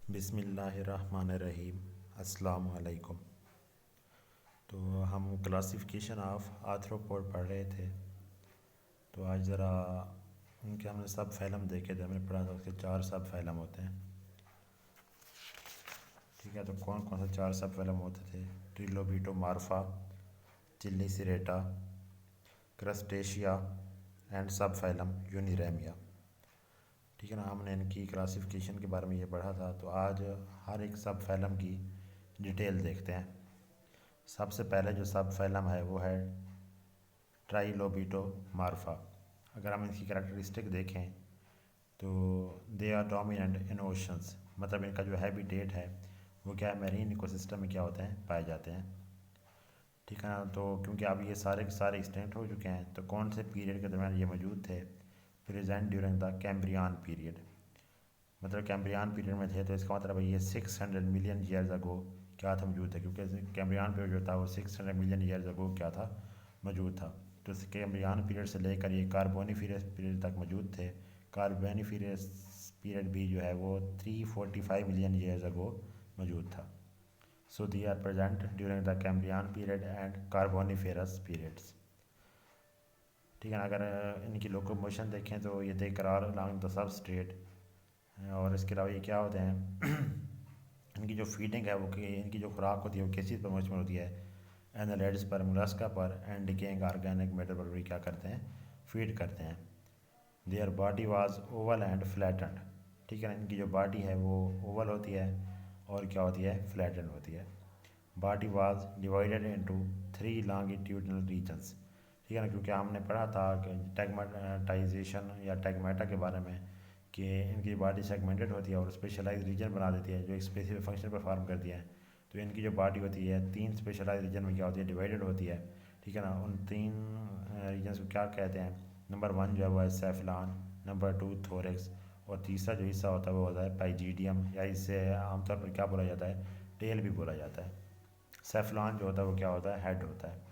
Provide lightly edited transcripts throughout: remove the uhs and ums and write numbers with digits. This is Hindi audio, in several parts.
बिस्मिल्लाहिर्रहमानिर्रहीम। अस्सलाम वालेकुम। तो हम क्लासिफिकेशन ऑफ आर्थ्रोपोड पढ़ रहे थे। तो आज ज़रा उनके हमने सब फैलम देखे थे। हमने पढ़ा था उसके 4 सब फैलम होते हैं। ठीक है, तो कौन कौन से 4 सब फैलम होते थे? ट्रिलोबिटो मार्फा, चिल्लीसिरेटा, क्रस्टेशिया एंड सब फैलम यूनिरेमिया। ठीक है ना, हमने इनकी क्लासिफिकेशन के बारे में ये पढ़ा था। तो आज हर एक सब फैलम की डिटेल देखते हैं। सबसे पहले जो सब फैलम है वो है ट्राइलोबिटो मार्फा। अगर हम इसकी करैक्टरिस्टिक देखें तो they are dominant in oceans, मतलब इनका जो हैबिटेट है वो क्या है, मैरीन इकोसिस्टम में क्या होते हैं, पाए जाते हैं। ठीक है ना, तो क्योंकि अब ये सारे के सारे एक्सटेंट हो चुके हैं, तो कौन से पीरियड के दरमियान ये मौजूद थे? Present during the Cambrian period, मतलब कैम्ब्रियन पीरियड में थे। तो इसका मतलब है ये 600 मिलियन ईयर्स अगो क्या था, मौजूद है। क्योंकि कैम्ब्रियन पीरियड जो था वो 600 मिलियन ईयर्स अगो क्या था, मौजूद था। तो इस कैम्ब्रियन पीरियड से लेकर ये कार्बोनिफेरस पीरियड तक मौजूद थे। कार्बोनिफेरस पीरियड भी जो है वो 345 मिलियन ईयर्स अगो मौजूद था। So they are present during the Cambrian period and Carboniferous periods. ठीक है ना, अगर इनकी लोकोमोशन देखें तो ये दे करार अलॉन्ग द सब स्ट्रेट। और इसके अलावा ये क्या होते हैं इनकी जो फीडिंग है वो कि इनकी जो खुराक होती है वो किस चीज़ पर मुश्तमिल होती है? एनालिड्स पर, मोलस्का पर एंड डिकेइंग ऑर्गेनिक मैटर पर भी क्या करते हैं, फीड करते हैं। Their body was Oval and flattened. ठीक है ना, इनकी जो बॉडी है वो ओवल होती है और क्या होती है, फ्लैटेंड होती है। Body was divided into 3 longitudinal regions. ठीक है ना, क्योंकि हमने पढ़ा था कि टैगमेटाइजेशन या टैगमेटा के बारे में कि इनकी बॉडी सेगमेंटेड होती है और स्पेशलाइज रीजन बना देती है जो एक स्पेसिफिक फंक्शन परफॉर्म करती है। तो इनकी जो बॉडी होती है 3 स्पेशलाइज रीजन में क्या होती है, डिवाइडेड होती है। ठीक है ना, उन 3 रीजन्स को क्या कहते हैं? नंबर 1 जो है वो है सेफलान, नंबर 2 थोरेक्स, और तीसरा जो हिस्सा होता है वो होता है पाइजीडियम, या इसे आमतौर पर क्या बोला जाता है, टेल भी बोला जाता है। सेफलान जो होता है वो क्या होता है, हेड होता है।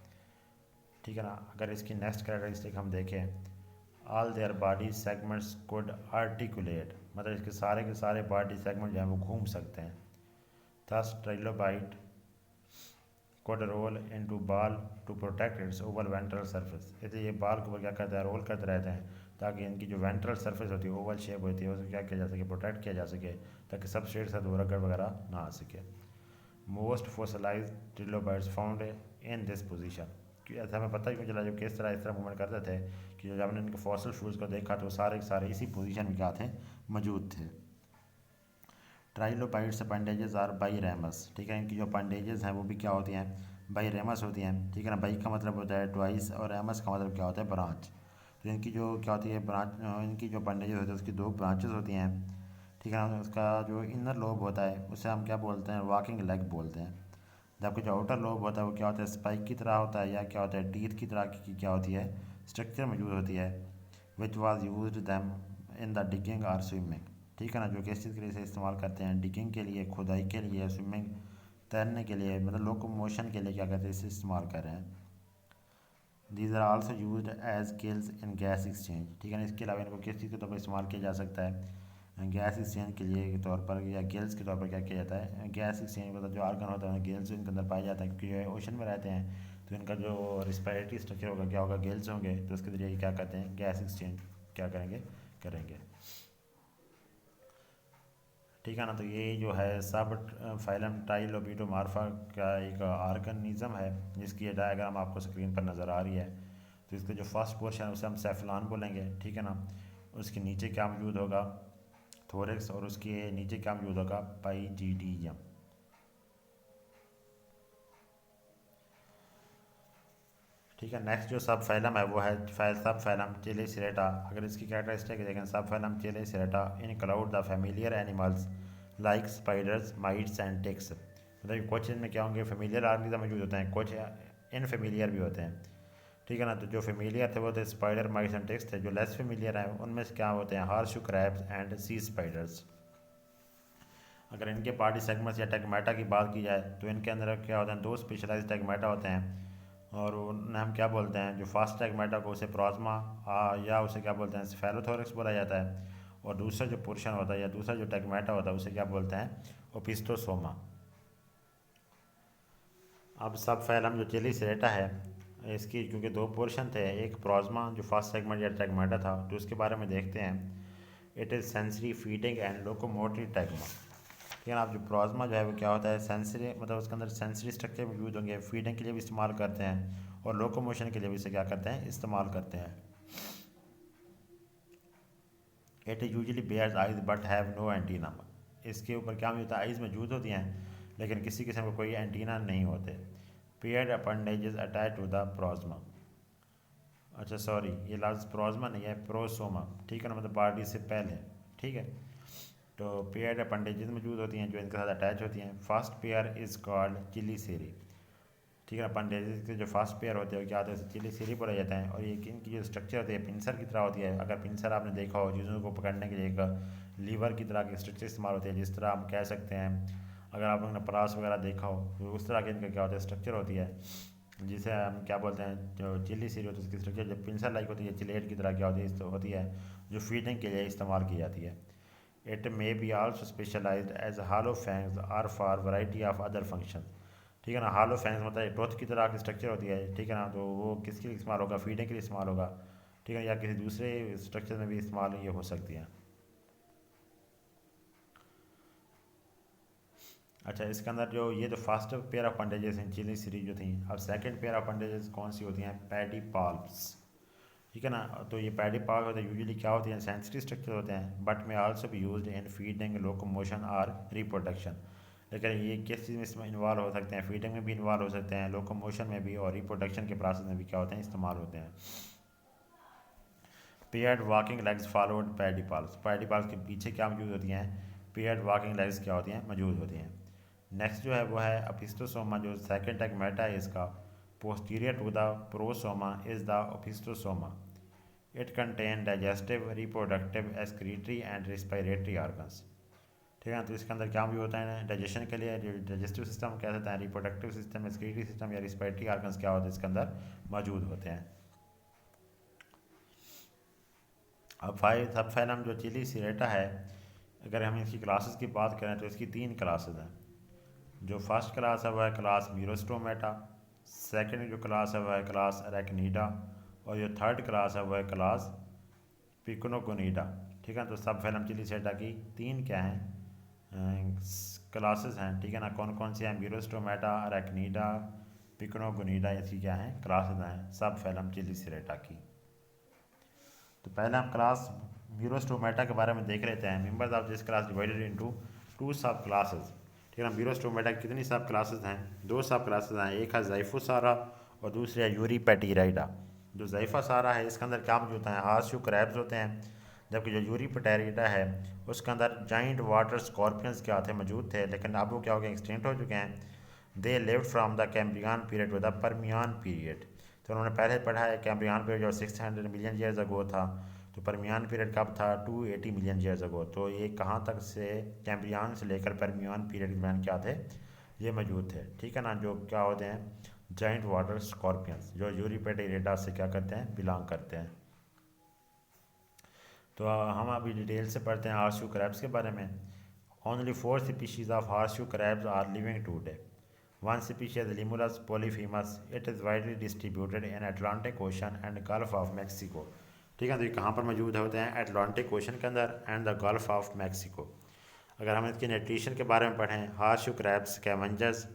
ठीक है ना, अगर इसकी नेक्स्ट कैरेक्टरिस्टिक हम देखें, all their body segments could articulate, मतलब इसके सारे के सारे बॉडी सेगमेंट जो हैं वो घूम सकते हैं। Thus trilobite could roll into ball to protect its Oval ventral surface. इसलिए ये बाल को क्या करते हैं, रोल करते रहते हैं ताकि इनकी जो वेंट्रल सरफेस होती है, ओवल शेप होती है, उसको क्या किया जा सके, प्रोटेक्ट किया जा सके, ताकि सबस्ट्रेट से रगड़ वगैरह ना आ सके। Most fossilize trilobites found in this position. कि ऐसा हमें पता ही क्यों चला, जो किस तरह इस तरह मूवमेंट करते थे कि जब हमने इनके फॉसिल फ्यूल्स को देखा तो सारे के सारे इसी पोजीशन में क्या थे, मौजूद थे। Trilobites appendages are biramous. ठीक है, इनकी जो अपेंडेजेस हैं वो भी क्या होती हैं, बाईरेमस होती हैं। ठीक है ना, बाई का मतलब होता है ट्वाइस और एमस का मतलब क्या होता है, ब्रांच। तो इनकी जो क्या होती है ब्रांच, इनकी जो अपेंडेजेस होती है उसकी 2 ब्रांचेस होती हैं। ठीक है ना, उसका जो इनर लोब होता है उसे हम क्या बोलते हैं, वॉकिंग लेग बोलते हैं। जबकि जो आउटर लोब होता है वो क्या होता है, स्पाइक की तरह होता है, या क्या होता है, टीथ की तरह की क्या होती है, स्ट्रक्चर मौजूद होती है। Which was used them in the digging और स्विमिंग। ठीक है ना, जो कि इस चीज़ के लिए इसे इस्तेमाल करते हैं, डिगिंग के लिए, खुदाई के लिए, स्विमिंग तैरने के लिए, मतलब लोकोमोशन के लिए क्या करते हैं, इसे इस्तेमाल कर रहे हैं। These are also used as gills in gas exchange. ठीक है ना, इसके अलावा इनको किस चीज़ के तौर पर इस्तेमाल किया जा सकता है, गैस एक्सचेंज के लिए के तौर पर, या गिल्स के तौर पर क्या किया जाता है, गैस एक्सचेंज मतलब जो आर्गन होता है गिल्स इनके अंदर पाया जाता है, क्योंकि ये ओशन में रहते हैं। तो इनका जो रिस्पायरेटरी स्ट्रक्चर होगा क्या होगा, गिल्स होंगे, तो उसके जरिए क्या करते हैं, गैस एक्सचेंज क्या करेंगे, करेंगे। ठीक है ना, तो ये जो है सब फाइलम ट्राइलोबिटो मार्फा का एक आर्गनिज्म है जिसकी ये डायग्राम आपको स्क्रीन पर नज़र आ रही है। तो इसका जो फर्स्ट पोर्शन है उसे हम सेफलान बोलेंगे। ठीक है ना, उसके नीचे क्या मौजूद होगा, थोरेक्स, और उसके नीचे क्या मौजूद होगा, पाइजीडियम। ठीक है, नेक्स्ट जो सब फैलम है वो है सब फैलम चेलेसिरेटा। अगर इसकी कैरेक्टरिस्टिक देखें, subphylum Chelicerata include the familiar animals like spiders, mites and ticks. मतलब कुछ इनमें क्या होंगे, फेमिलियर ऑर्गेनिज्म मौजूद होते हैं, कुछ इनफेमिलियर भी होते हैं। ठीक है ना, तो जो फेमिलियर थे वो थे स्पाइडर, माइट्स एंड टिक्स थे। जो लेस फेमिलियर हैं उनमें से क्या होते हैं, हार्शू क्रैब्स एंड सी स्पाइडर्स। अगर इनके बॉडी सेगमेंट्स या टेगमेटा की बात की जाए तो इनके अंदर क्या होते हैं, 2 स्पेशलाइज टेगमेटा होते हैं। और उन्हें हम क्या बोलते हैं, जो फास्ट टेगमेटा को उसे प्लाज्मा या उसे क्या बोलते हैं, स्फेलोथोरक्स बोला जाता है। और दूसरा जो पोर्शन होता है या दूसरा जो टैगमेटा होता है उसे क्या बोलते हैं, ओपिस्टोसोमा। अब सब फाइलम जो चिली सेरेटा है इसकी क्योंकि दो पोर्शन थे, एक प्रोज्मा जो फर्स्ट सेगमेंट या टैगमेटा था, तो उसके बारे में देखते हैं। It is sensory feeding and locomotory tagma. ठीक है ना। अब जो प्रोज्मा जो है वो क्या होता है, सेंसरी मतलब उसके अंदर सेंसरी स्ट्रक्चर मौजूद होंगे, फीडिंग के लिए भी इस्तेमाल करते हैं और लोकोमोशन के लिए भी इसे क्या करते हैं, इस्तेमाल करते हैं। It usually bears eyes but have no antenna. इसके ऊपर क्या होता है, आइज़ मौजूद होती हैं लेकिन किसी किस्म का कोई एंटीना नहीं होते। Paired appendages attach to the prosoma. अच्छा सॉरी, ये लफ्ज़ प्रोज्मा नहीं है, प्रोसोमा। ठीक है ना, मतलब बॉडी से पहले। ठीक है। तो पेयर अपेंडेजेस मौजूद होती हैं जो इनके साथ अटैच होती हैं। First pair is called chelicerae. ठीक है। अपेंडेजेस के जो फर्स्ट पेयर होते हैं क्या होता है, चिली सीरी बोला जाता है। और ये इनकी जो स्ट्रक्चर होती है पिंसर की तरह होती है। अगर पिंसर आपने देखा हो, चीज़ों को पकड़ने के लिए एक लीवर की तरह के स्ट्रक्चर इस्तेमाल होते हैं, जिस तरह हम कह सकते हैं अगर आप लोगों ने परास वगैरह देखा हो तो उस तरह के इनका क्या होता है, स्ट्रक्चर होती है, जिसे हम क्या बोलते हैं, जो चिली सीरी होती है उसकी स्ट्रक्चर जब पिंसर लाइक होती है, चिलेट की तरह क्या होती है जो फीडिंग के लिए इस्तेमाल की जाती है। It may be also specialized as hollow fangs or for variety of other function. ठीक है ना। हालो फैंग्स मतलब टोथ की तरह की स्ट्रक्चर होती है। ठीक है ना। तो वो किसके लिए इस्तेमाल होगा, फीडिंग के लिए इस्तेमाल होगा। ठीक है, या किसी दूसरे स्ट्रक्चर में भी इस्तेमाल ये हो सकती है। अच्छा, इसके अंदर जो ये जो फर्स्ट पेयर ऑफ अपेंडेजेस हैं चिली सीरीज जो थी, अब सेकंड पेयर ऑफ अपेंडेजेस कौन सी होती हैं, पैडी पाल्प्स। ठीक है ना। तो ये पैडी पाल्प होते हैं, यूजुअली क्या होती हैं, सेंसिटिव स्ट्रक्चर होते हैं, बट में आल्सो भी यूज्ड इन फीडिंग, लोकोमोशन और रिप्रोडक्शन। लेकिन ये किस चीज़ में इसमें इन्वॉल्व हो सकते हैं, फीडिंग में भी इन्वॉल्व हो सकते हैं, लोकोमोशन में भी, और रिप्रोडक्शन के प्रोसेस में भी क्या होते हैं, इस्तेमाल होते हैं। Paired walking legs followed pedipalps. Pedipalps के पीछे क्या मौजूद होती हैं, पेयर्ड वॉकिंग लेग्स क्या होती हैं, मौजूद होती हैं। नेक्स्ट जो है वो है ओपिस्टोसोमा, जो सेकेंड टैगमेटा है इसका। Posterior to the prosoma is the opisthosoma. It contain digestive, reproductive, excretory and respiratory organs. ठीक है ना। तो इसके अंदर क्या भी होता है, डाइजेशन के लिए डाइजेस्टिव सिस्टम कह सकते हैं, रिप्रोडक्टिव सिस्टम, एक्सक्रीटरी सिस्टम या रिस्पायरेटरी ऑर्गन्स क्या होते हैं इसके अंदर मौजूद होते हैं। अब सब फाइलम जो चिली सीरेटा है, अगर हम इसकी क्लासेस की बात करें तो इसकी तीन क्लासेस हैं। जो फर्स्ट क्लास है वह है क्लास मीरोस्टोमेटा, सेकंड जो क्लास है वह है क्लास अरेक्निडा, और जो थर्ड क्लास है वह है क्लास पिकोनोगोनिडा। ठीक है। तो सब फाइलम चिली सीरेटा की तीन क्या हैं, क्लासेस हैं। ठीक है ना। कौन कौन सी हैं, मीरोस्टोमेटा, अरेक्निडा, पिकोनोगोनिडा, ऐसी क्या हैं, क्लासेस हैं सब फाइलम चिली सीरेटा की। तो पहले हम क्लास म्यूरोस्टोमेटा के बारे में देख लेते हैं। Members of this class divided into two सब क्लासेस। ठीक है ना। म्यूरोस्टोमेटा की कितनी सब क्लासेस हैं, दो सब क्लासेस हैं। एक है ज़ाइफोसारा और दूसरी है यूरीपेटिराइडा। जो ज़ाइफोसारा है इसके अंदर क्या मौजूद है, हार्सशू क्रैब्स होते हैं, जबकि जो यूरीपेटिराइडा है उसके अंदर जाइंट वाटर स्कॉर्पियंस क्या थे, मौजूद थे, लेकिन अब वो क्या हो गए, एक्सटेंट हो चुके हैं। They lived from the Cambrian period to the Permian period. तो उन्होंने पहले पढ़ा है कैम्ब्रियन पीरियड जो 600 मिलियन ईयर्स अगो था, तो परमियन पीरियड कब था, 280 मिलियन ईयर्स अगो। तो ये कहाँ तक से, कैम्ब्रियन से लेकर परमियन पीरियड के दरमियान क्या थे, ये मौजूद थे। ठीक है ना। जो क्या होते हैं, जाइंट वाटर स्कॉर्पियंस, जो यूरीपेटिराइडा से क्या करते हैं, बिलोंग करते हैं। तो हम अभी डिटेल से पढ़ते हैं हार्सशू क्रैब्स के बारे में। Only 4 species of horseshoe crabs are living today. One species, Limulus polyphemus, it is widely distributed in Atlantic Ocean and Gulf of Mexico. ठीक है। तो ये कहाँ पर मौजूद होते हैं, अटलांटिक ओशन के अंदर and the Gulf of Mexico. अगर हम इसके न्यूट्रिशन के बारे में पढ़ें, horseshoe crabs scavengers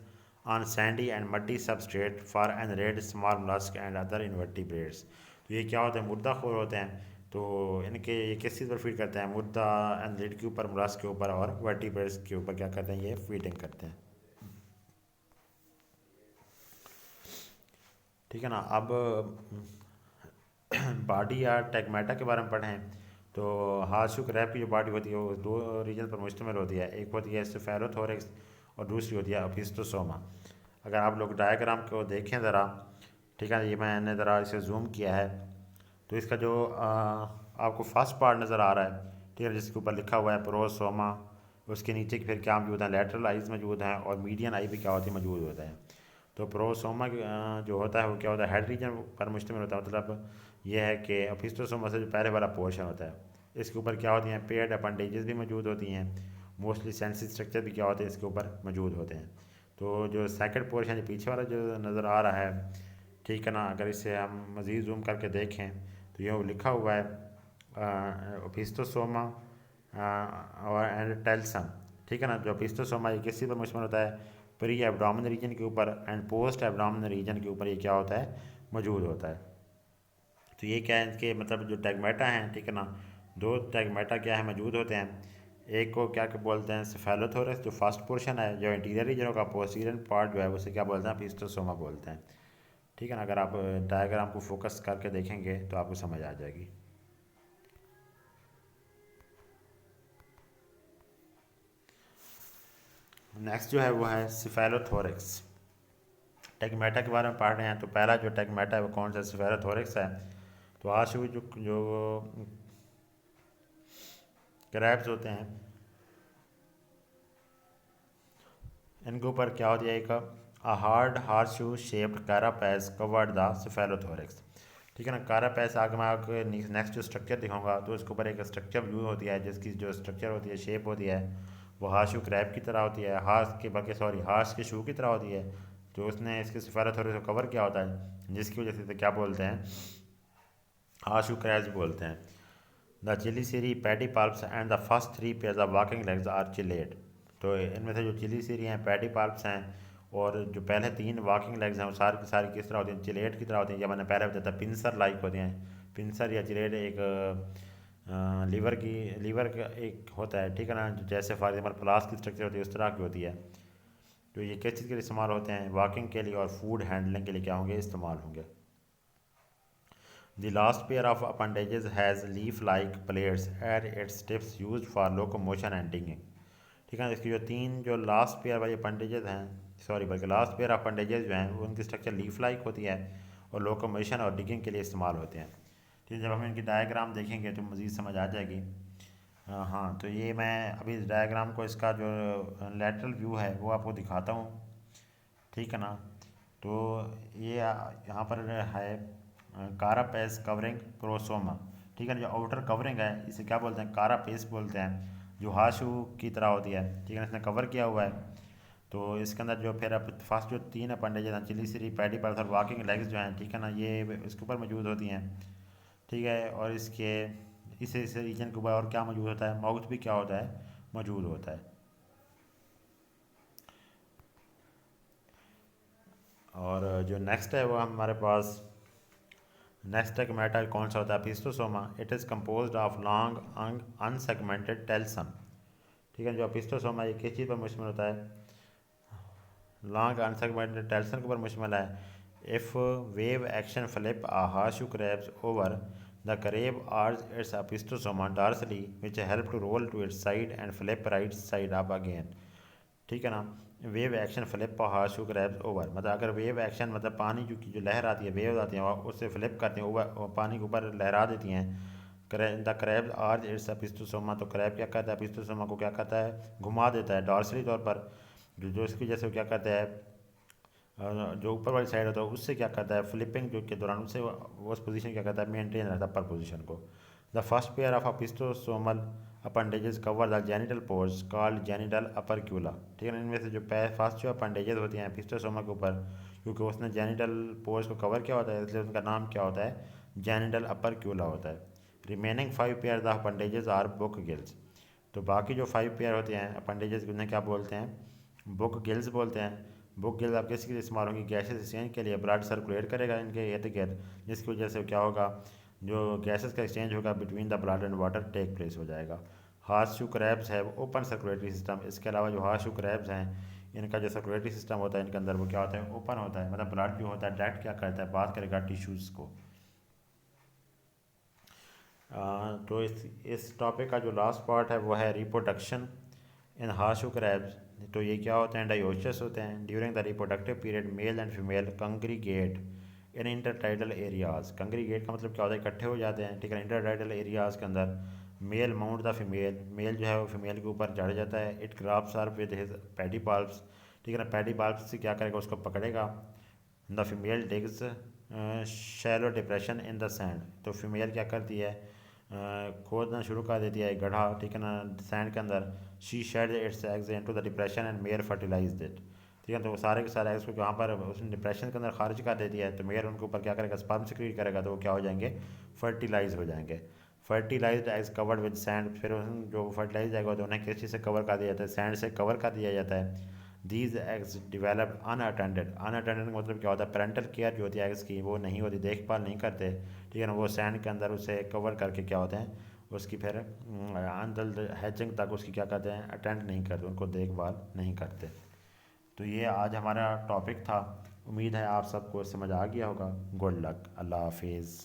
on sandy and muddy substrate for annelid small mollusc and other invertebrates. तो ये क्या होते हैं, मुर्दाखोर होते हैं। तो इनके ये किस चीज़ पर फीड करते हैं, मुर्दा एनरेड के ऊपर, मोलस्क के ऊपर और वर्टिब्रेट्स के ऊपर क्या करते हैं, ये फीडिंग करते हैं। ठीक है ना। अब बॉडी या टैगमेटा के बारे में पढ़ें तो हार्सशू क्रैब की जो बॉडी होती है वो दो रीजन पर मुश्तमिल होती है। एक होती है स्फेरोथोरैक्स और दूसरी होती है ओपिस्टोसोमा। अगर आप लोग डायग्राम को देखें ज़रा, ठीक है, ये मैंने ज़रा इसे जूम किया है, तो इसका जो आपको फर्स्ट पार्ट नज़र आ रहा है, ठीक है, जिसके ऊपर लिखा हुआ है प्रोसोमा, उसके नीचे फिर क्या मौजूद है, लेटरल आइज मौजूद हैं और मीडियन आई भी क्या होती है, मौजूद होता है। तो प्रोसोमा जो होता है वो क्या होता है, हेड रीजन पर मुश्तमिल होता है। मतलब ये है कि ओपिस्टोसोमा से जो पहले वाला पोर्शन होता है इसके ऊपर क्या होती हैं, पेयर्ड अपेंडेजेस भी मौजूद होती हैं। मोस्टली सेंसी स्ट्रक्चर भी क्या होते हैं, इसके ऊपर मौजूद होते हैं। तो जो सेकंड पोर्शन है, पीछे वाला जो नज़र आ रहा है, ठीक है ना, अगर इसे हम मज़ीद जूम करके देखें तो ये लिखा हुआ है ओपिस्टोसोमा और एंड टेल्सम, ठीक है ना। जो ओपिस्टोसोमा ये किसी पर मुश्तमिल होता है, प्री एब्डोमिनल रीजन के ऊपर एंड पोस्ट एब्डोमिनल रीजन के ऊपर ये क्या होता है, मौजूद होता है। तो ये क्या है, इनके मतलब जो टैगमेटा हैं, ठीक है ना, दो टैगमेटा क्या है मौजूद होते हैं। एक को क्या बोलते हैं, सेफेलोथोरस जो फर्स्ट पोर्शन है, जो इंटीरियर रीजन का पोस्टीरियर पार्ट जो है उसे क्या बोलते हैं, ओपिस्टोसोमा बोलते हैं, ठीक है ना। अगर आप डायग्राम को फोकस करके देखेंगे तो आपको समझ आ जाएगी। नेक्स्ट जो है वो है सिफेलोथोरक्स। टैगमेटा के बारे में पढ़ रहे हैं, तो पहला जो टैगमेटा है वो कौन सा, सिफेलोथोरक्स है। तो आज जो जो क्रैब्स होते हैं, इनके ऊपर क्या होती है, एक हार्ड हार्शू शेप्ड कारापैस कवर्ड द सिफेलोथोरक्स, ठीक है ना। कारापैस आगे मैं आपको नेक्स्ट जो स्ट्रक्चर दिखाऊंगा तो इसके ऊपर एक स्ट्रक्चर व्यू होती है, जिसकी जो स्ट्रक्चर होती है, शेप होती है, वो हार्शू क्रैब की तरह होती है, हार्स के बल्कि सॉरी हार्स के शू की तरह होती है। तो उसने इसके सिफेलोथोरक्स को कवर किया होता है, जिसकी वजह से क्या बोलते हैं, हार्शू क्रैब्स बोलते हैं। The chelicerae pedipalps and the first three pairs of walking legs are chelate. तो इनमें से जो चिलीसिरी हैं, पैडी पाल्प्स हैं, और जो पहले तीन वॉकिंग लेग्स हैं वो सारी की सारी किस तरह होती हैं, चिलेट की तरह होती हैं। या मैंने पहले बताया था पिंसर लाइक होती हैं। पिंसर या चिलेट एक लीवर का एक होता है, ठीक है ना, जैसे फॉर एग्जाम्पल प्लास की स्ट्रक्चर होती है उस तरह की होती है। तो ये किस चीज़ के लिए इस्तेमाल होते हैं, वॉकिंग के लिए और फूड हैंडलिंग के लिए क्या होंगे, इस्तेमाल होंगे। The last pair of appendages has leaf-like plates at its tips used for locomotion and digging, ठीक है। इसकी जो तीन जो लास्ट पेयर वाली अपेंडेजेस हैं, सॉरी बल्कि लास्ट पेयर अपेंडेजेस जो हैं वो उनकी स्ट्रक्चर लीफ लाइक होती है और लोकोमोशन और डिगिंग के लिए इस्तेमाल होते हैं। ठीक है, जब हम इनकी डायग्राम देखेंगे तो मज़ीद समझ आ जाएगी। हाँ, तो ये मैं अभी डायग्राम को इसका जो लेटरल व्यू है वो आपको दिखाता हूँ, ठीक है ना। तो ये यहाँ पर है कारापेस कवरिंग क्रोसोमा, ठीक है ना। जो आउटर कवरिंग है इसे क्या बोलते हैं, कारापेस बोलते हैं, जो हाशू की तरह होती है, ठीक है ना, इसने कवर किया हुआ है। तो इसके अंदर जो फिर अब फर्स्ट जो तीन अपेंडेजेस हैं, चिलीसिरी पैडी पाल्स और वॉकिंग लेग्स जो हैं, ठीक है ना, ये इसके ऊपर मौजूद होती हैं, ठीक है। और इसके इस रीजन के ऊपर और क्या मौजूद होता है, माउथ भी क्या होता है, मौजूद होता है। और जो नेक्स्ट है वो हमारे पास नेक्स्ट टैगमेटा कौन सा होता है, opisthosoma. It is composed of long unsegmented telson, ठीक है। जो ओपिस्टोसोमा ये किस चीज़ पर मुश्तमिल होता है, लॉन्ग अनसेगमेंटेड टेल्सम के ऊपर मुश्तमिल है। If wave action flip a horseshoe crabs over the crab arch its opisthosoma dorsally which help to roll to its side and flip right side up again, ठीक है ना। Wave action flip horseshoe crabs over, मतलब अगर वेव एक्शन मतलब पानी जो लहर आती है, वेव आती हैं उससे फ्लिप करती हैं ओवर, पानी के ऊपर लहरा देती हैं। द क्रैब्स आर इट्स अपिस्तोसोमा, तो क्रैब क्या करता है, अपिस्तोसोमा को क्या करता है, घुमा देता है डॉर्सली तौर पर, जो इसकी वजह से क्या करता है, जो ऊपर वाली साइड होता है उससे क्या करता है, फ्लिपिंग जो के दौरान उससे उस पोजीशन क्या करता है, मेंटेन रहता है अपर पोजीशन को। The first pair of opisthosomal appendages cover the genital pores called genital opercula, ठीक है ना। इनमें से जो फर्स्ट जो अपेंडेजेस होती हैं अपिस्तोसोमा के ऊपर, क्योंकि उसने जेनिटल पोर्स को कवर किया होता है इसलिए उनका नाम क्या होता है, जेनिटल अपर्क्यूला होता है। Remaining 5 pair the appendages are book gills, तो बाकी जो 5 पेयर होते हैं अपेंडेजेस उन्हें क्या बोलते हैं, बुक गिल्स बोलते हैं। बुक गिल्स आप किसके लिए इस्तेमाल होंगी, गैसेस एक्सचेंज के लिए, ब्लड सर्कुलेट करेगा इनके इर्द गिर्द, जिसकी वजह से क्या होगा, जो गैसेस का एक्सचेंज होगा between the blood and water take place हो जाएगा। हार्शू क्रैब्स है वो ओपन सर्कुलेटरी सिस्टम, इसके अलावा जो हार्शू क्रैब्स हैं इनका जो सर्कुलेटरी सिस्टम होता है इनके अंदर वो क्या होता है, ओपन होता है, मतलब ब्लड जो होता है डायरेक्ट क्या करता है, बात करेगा टिश्यूज़ को। तो इस टॉपिक का जो लास्ट पार्ट है वो है रिप्रोडक्शन इन हार्शू क्रैब्स। तो ये क्या होते हैं, डायोसिस होते हैं। During the reproductive period male and female congregate in intertidal areas, congregate का मतलब क्या होता है, इकट्ठे हो जाते हैं, ठीक है। इंटरटाइडल एरियाज़ के अंदर male mount the female, male जो है वो फीमेल के ऊपर चढ़ जाता है। It grasps her with his pedipalps, ठीक है ना, पैडी पाल्प्स से क्या करेगा, उसको पकड़ेगा। The female digs shallow depression in the sand, तो फीमेल क्या करती है, खोदना शुरू कर देती है, गड्ढा, ठीक है ना, सैंड के अंदर। She sheds its eggs into the depression and male fertilized it, ठीक है। तो वो सारे के सारे एग्स को वहाँ पर उसने डिप्रेशन के अंदर खारिज कर देती है, तो मेयर उनके ऊपर क्या करेगा, स्पर्म सिक्रीट करेगा, तो वो क्या हो जाएंगे, फर्टिलाइज हो जाएंगे। Fertilized eggs covered with sand, फिर जो फर्टिलाइज जाएगा तो उन्हें किस चीज़ से कवर कर दिया जाता है, सैंड से कवर कर दिया जाता है। These eggs develop unattended, unattended का मतलब क्या होता है, पेरेंटल केयर जो होती है एग्स की वो नहीं होती, देखभाल नहीं करते, ठीक है ना। वो सैंड के अंदर उसे कवर करके क्या होते हैं, उसकी फिर अंदर हैचिंग तक उसकी क्या करते हैं, अटेंड नहीं करते, उनको देखभाल नहीं करते। तो ये आज हमारा टॉपिक था। उम्मीद है आप सबको समझ आ गया होगा। गुड लक, अल्लाह हाफिज़।